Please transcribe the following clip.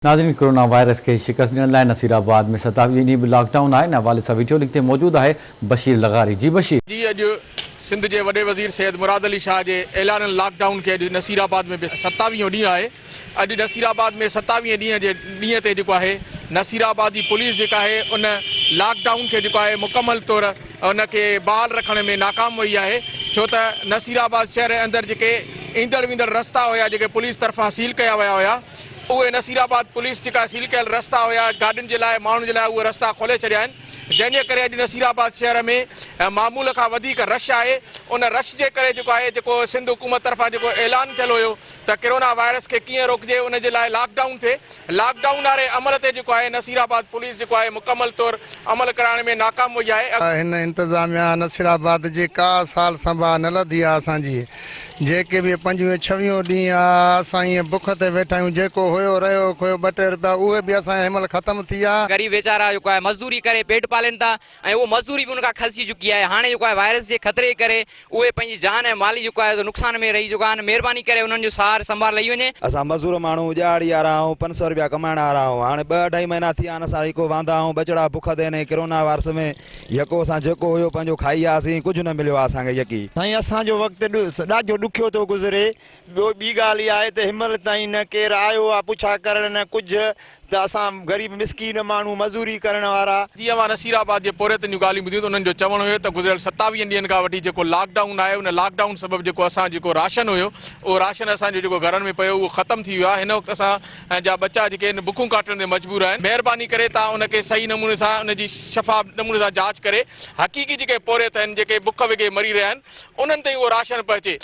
नाज़रीन, corona virus के शिकस्त ॾियण लाइ नसीराबाद में 27 ॾींहं लॉकडाउन आहे। इन हवाले सां वीडियो लिंक ते मौजूदु आहे बशीर लगारी। जी बशीर। जी, अॼु सिंध के वॾे वज़ीर सैयद मुराद अली शाह के ऐलान लॉकडाउन के अॼु नसीराबाद में 27 ॾींहुं आहे। अॼु नसीराबाद में 27 ॾींहं ते जेको आहे नसीराबाद की पुलिस जेका आहे उन लॉकडाउन के जेको आहे मुकम्मल तौर उनके बहाल रखण में नाकाम वही है। छो त नसीराबाद शहर अंदर जेके ईंदड़ वींदड़ रस्ता हुआ जेके पुलिस तरफा सील कया विया हुआ, उहे नसीराबाद पुलिस जेका सील कयल रस्ता हुआ गाड़ियुनि जे लाइ माण्हुनि जे लाइ उहे रस्ता खोले छॾिया आहिनि, जंहिंजे करे अॼु नसीराबाद शहर में मामूल खां वधीक रश आहे। उन रश जे करे जेको आहे जेको सिंध हुकूमत तरफां जेको ऐलान थियल हुयो त कोरोना वायरस खे कीअं रोकिजे उन जे लाइ लॉकडाउन थिए, लॉकडाउन वारे अमल ते जेको आहे नसीराबाद पुलिस जेको आहे मुकम्मल तौर अमल कराइण में नाकाम वई आहे। हिन इंतज़ामिया नसीराबाद जे का साल संभा न लधी आहे। असांजी जेके बि 25-26 ॾींहं असां ईअं बुख ते वेठा आहियूं, जेको हुयो रहियो खोयो 2-2 रुपया उहे बि असां हिन महिल ख़तमु थी विया। गरीब बेचारा जेको आहे मज़दूरी करे पेट पालन था ऐं उहो मज़दूरी बि उनखां खसी चुकी आहे। हाणे जेको आहे वायरस जे ख़तरे करे उहे पंहिंजी जान ऐं माली जेको आहे नुक़सान में रही चुका आहिनि। महिरबानी करे उन्हनि जो सहार संभाल लही वञे। असां मज़दूर माण्हू ॾियाड़ी वारा आहियूं, 500 रुपया कमाइण वारा आहियूं। हाणे 2-2.5 महीना थी विया आहिनि असां जेको वांदा आहियूं, बचड़ा बुख ते ने कोरोना वायरस में यको असां जेको हुयो पंहिंजो खाई वियासीं, कुझु न मिलियो आहे असांखे यकी। साईं, असांजो वक़्तु ॾाढो ॾुखियो थो गुज़रे। ॿियो ॿी ॻाल्हि इहा आहे त हिनमहिल ताईं न केरु आयो आहे पुछा करण न कुझु, त असां गरीब मिसकीन माण्हू मज़दूरी करण वारा। जीअं मां नसीराबाद जे पोरे जूं ॻाल्हियूं ॿुधियूं त उन्हनि जो चवणु हुयो त गुज़िरियल 27 ॾींहंनि खां वठी जेको लॉकडाउन आहे उन लॉकडाउन सबबु जेको असां जेको राशन हुयो उहो राशन असांजो जेको घरनि में पियो उहो ख़तमु थी वियो आहे। हिन वक़्तु असां जा बच्चा जेके आहिनि बुखूं काटण ते मजबूर आहिनि। महिरबानी करे तव्हां उनखे सही नमूने सां उनजी शफ़ाफ नमूने सां जांच करे हक़ीक़ी जेके पोरियत आहिनि, जेके बुख वेगे मरी रहिया आहिनि, उन्हनि ताईं उहो राशन पहुचे।